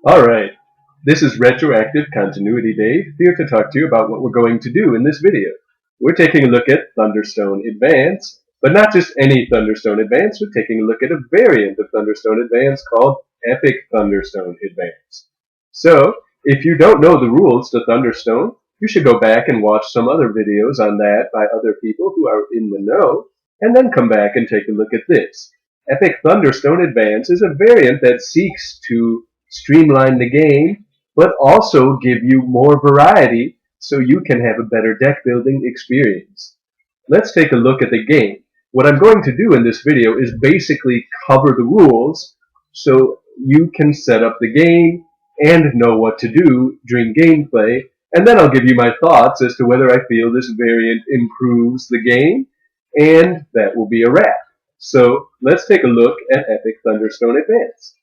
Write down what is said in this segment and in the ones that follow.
Alright, this is Retroactive Continuity Dave, here to talk to you about what we're going to do in this video. We're taking a look at Thunderstone Advance, but not just any Thunderstone Advance, we're taking a look at a variant of Thunderstone Advance called Epic Thunderstone Advance. So, if you don't know the rules to Thunderstone, you should go back and watch some other videos on that by other people who are in the know, and then come back and take a look at this. Epic Thunderstone Advance is a variant that seeks to streamline the game, but also give you more variety so you can have a better deck building experience. Let's take a look at the game. What I'm going to do in this video is basically cover the rules so you can set up the game and know what to do during gameplay, and then I'll give you my thoughts as to whether I feel this variant improves the game, and that will be a wrap. So let's take a look at Epic Thunderstone Advance.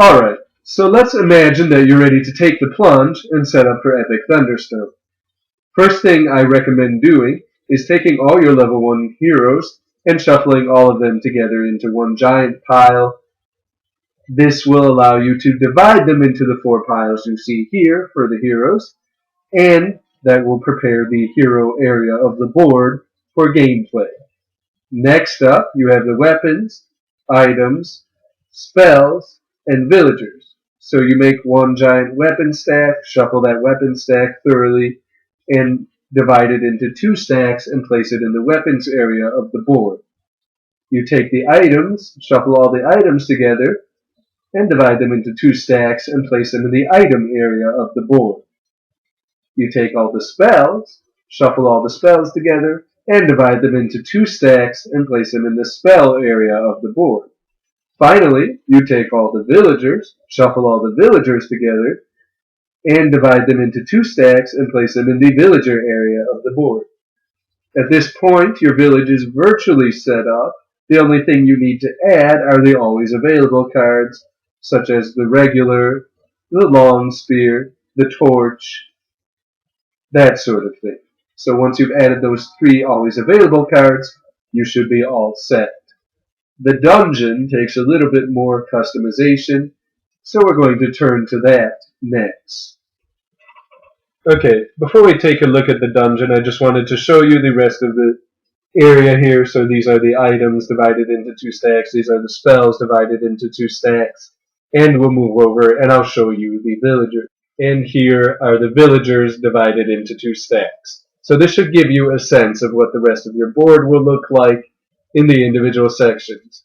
Alright, so let's imagine that you're ready to take the plunge and set up for Epic Thunderstone. First thing I recommend doing is taking all your level 1 heroes and shuffling all of them together into one giant pile. This will allow you to divide them into the 4 piles you see here for the heroes, and that will prepare the hero area of the board for gameplay. Next up, you have the weapons, items, spells, and villagers. So you make one giant weapon stack, shuffle that weapon stack thoroughly, and divide it into 2 stacks and place it in the weapons area of the board. You take the items, shuffle all the items together, and divide them into 2 stacks and place them in the item area of the board. You take all the spells, shuffle all the spells together, and divide them into 2 stacks and place them in the spell area of the board. Finally, you take all the villagers, shuffle all the villagers together, and divide them into 2 stacks and place them in the villager area of the board. At this point, your village is virtually set up. The only thing you need to add are the always available cards, such as the regular, the long spear, the torch, that sort of thing. So once you've added those 3 always available cards, you should be all set. The dungeon takes a little bit more customization, so we're going to turn to that next. Okay, before we take a look at the dungeon, I just wanted to show you the rest of the area here. So these are the items divided into 2 stacks, these are the spells divided into 2 stacks, and we'll move over and I'll show you the villagers. And here are the villagers divided into 2 stacks. So this should give you a sense of what the rest of your board will look like in the individual sections.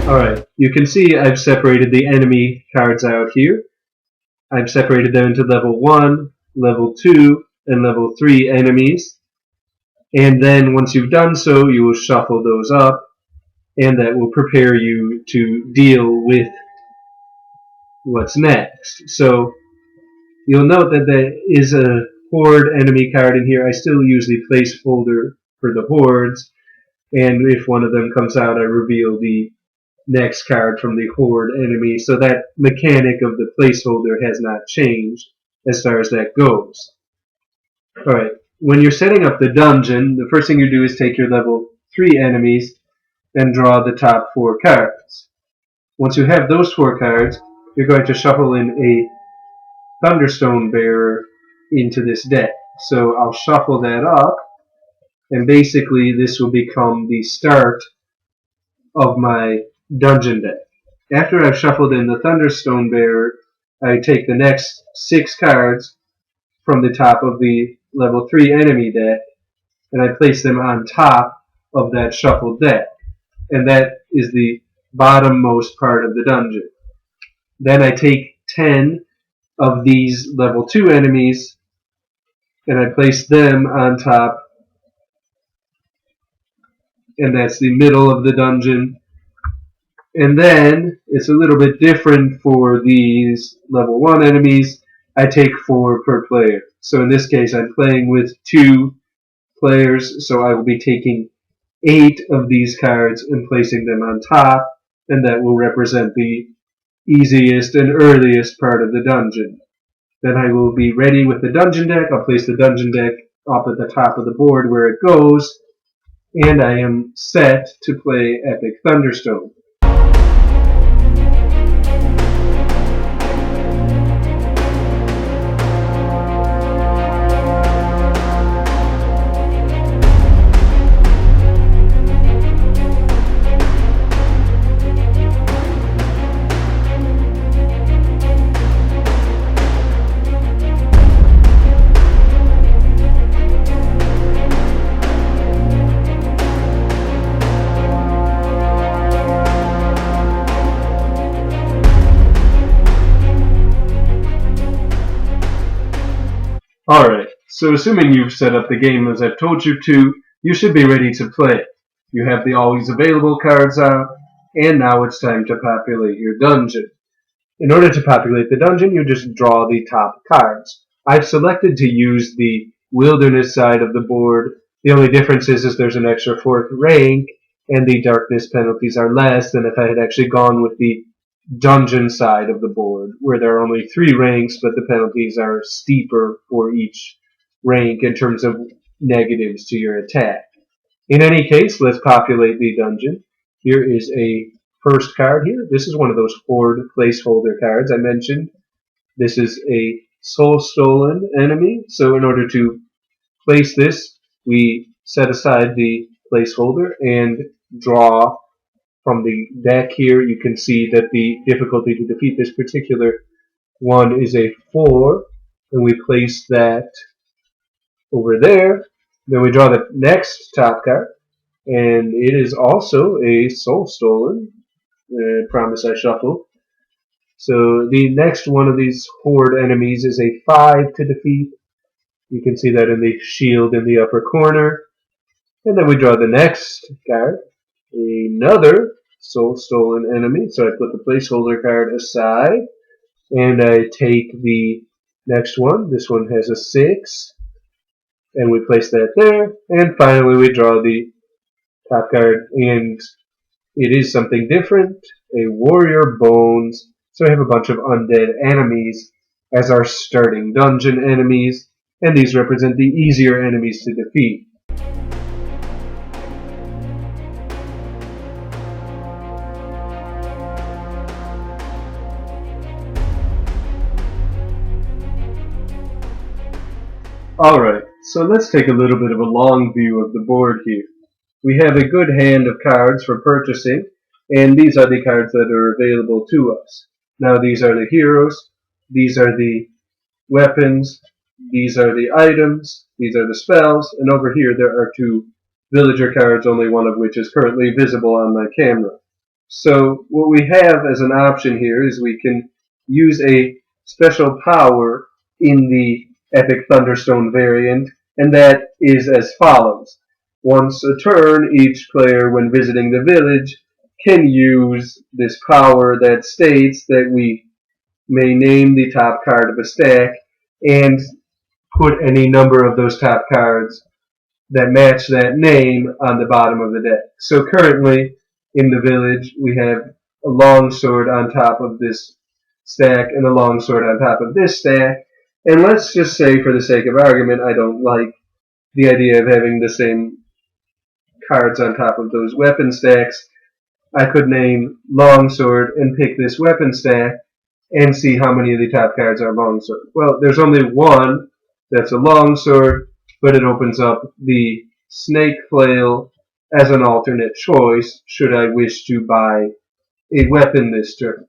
Alright, you can see I've separated the enemy cards out here. I've separated them into level 1, level 2, and level 3 enemies. And then once you've done so, you will shuffle those up, and that will prepare you to deal with what's next. So you'll note that there is a horde enemy card in here. I still use the placeholder for the hordes, and if one of them comes out, I reveal the next card from the horde enemy, so that mechanic of the placeholder has not changed as far as that goes. Alright, when you're setting up the dungeon, the first thing you do is take your level 3 enemies and draw the top 4 cards. Once you have those 4 cards, you're going to shuffle in a Thunderstone Bearer into this deck. So I'll shuffle that up, and basically this will become the start of my dungeon deck. After I've shuffled in the Thunderstone Bearer, I take the next 6 cards from the top of the level 3 enemy deck, and I place them on top of that shuffled deck. And that is the bottommost part of the dungeon. Then I take 10 of these level 2 enemies, and I place them on top, and that's the middle of the dungeon. And then it's a little bit different for these level 1 enemies. I take 4 per player. So in this case, I'm playing with 2 players, so I will be taking 8 of these cards and placing them on top, and that will represent the easiest and earliest part of the dungeon. Then I will be ready with the dungeon deck. I'll place the dungeon deck up at the top of the board where it goes, and I am set to play Epic Thunderstone. Alright, so assuming you've set up the game as I've told you to, you should be ready to play. You have the always available cards out, and now it's time to populate your dungeon. In order to populate the dungeon, you just draw the top cards. I've selected to use the wilderness side of the board. The only difference is there's an extra 4th rank, and the darkness penalties are less than if I had actually gone with the dungeon side of the board, where there are only 3 ranks, but the penalties are steeper for each rank in terms of negatives to your attack. In any case, let's populate the dungeon. Here is a first card here. This is one of those horde placeholder cards I mentioned. This is a soul stolen enemy, so in order to place this, we set aside the placeholder and draw from the deck here. You can see that the difficulty to defeat this particular one is a 4, and we place that over there. Then we draw the next top card, and it is also a soul stolen. Promise I shuffle. So the next one of these horde enemies is a 5 to defeat. You can see that in the shield in the upper corner. And then we draw the next card, another soul stolen enemy. So I put the placeholder card aside, and I take the next one. This one has a 6, and we place that there. And finally we draw the top card, and it is something different, a warrior bones. So I have a bunch of undead enemies as our starting dungeon enemies, and these represent the easier enemies to defeat. Alright, so let's take a little bit of a long view of the board here. We have a good hand of cards for purchasing, and these are the cards that are available to us. Now these are the heroes, these are the weapons, these are the items, these are the spells, and over here there are 2 villager cards, only one of which is currently visible on my camera. So what we have as an option here is we can use a special power in the Epic Thunderstone variant, and that is as follows. Once a turn, each player, when visiting the village, can use this power that states that we may name the top card of a stack and put any number of those top cards that match that name on the bottom of the deck. So currently, in the village, we have a longsword on top of this stack and a longsword on top of this stack. And let's just say, for the sake of argument, I don't like the idea of having the same cards on top of those weapon stacks. I could name longsword and pick this weapon stack and see how many of the top cards are longsword. Well, there's only one that's a longsword, but it opens up the snake flail as an alternate choice should I wish to buy a weapon this turn.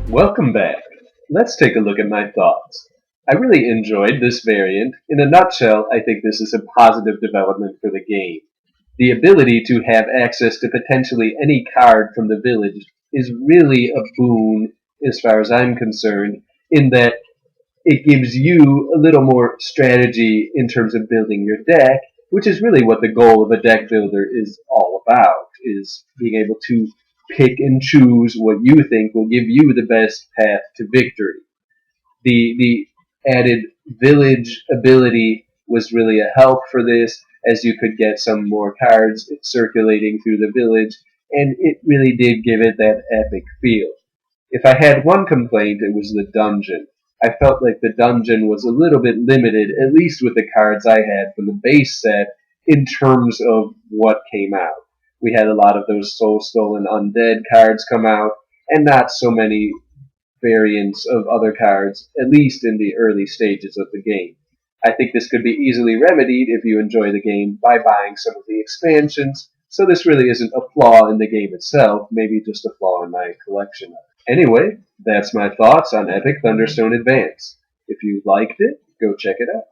Welcome back. Let's take a look at my thoughts. I really enjoyed this variant. In a nutshell, I think this is a positive development for the game. The ability to have access to potentially any card from the village is really a boon as far as I'm concerned, in that it gives you a little more strategy in terms of building your deck, which is really what the goal of a deck builder is all about, is being able to pick and choose what you think will give you the best path to victory. The added village ability was really a help for this, as you could get some more cards circulating through the village, and it really did give it that epic feel. If I had one complaint, it was the dungeon. I felt like the dungeon was a little bit limited, at least with the cards I had from the base set, in terms of what came out. We had a lot of those Soul Stolen Undead cards come out, and not so many variants of other cards, at least in the early stages of the game. I think this could be easily remedied if you enjoy the game by buying some of the expansions, so this really isn't a flaw in the game itself, maybe just a flaw in my collection. Anyway, that's my thoughts on Epic Thunderstone Advance. If you liked it, go check it out.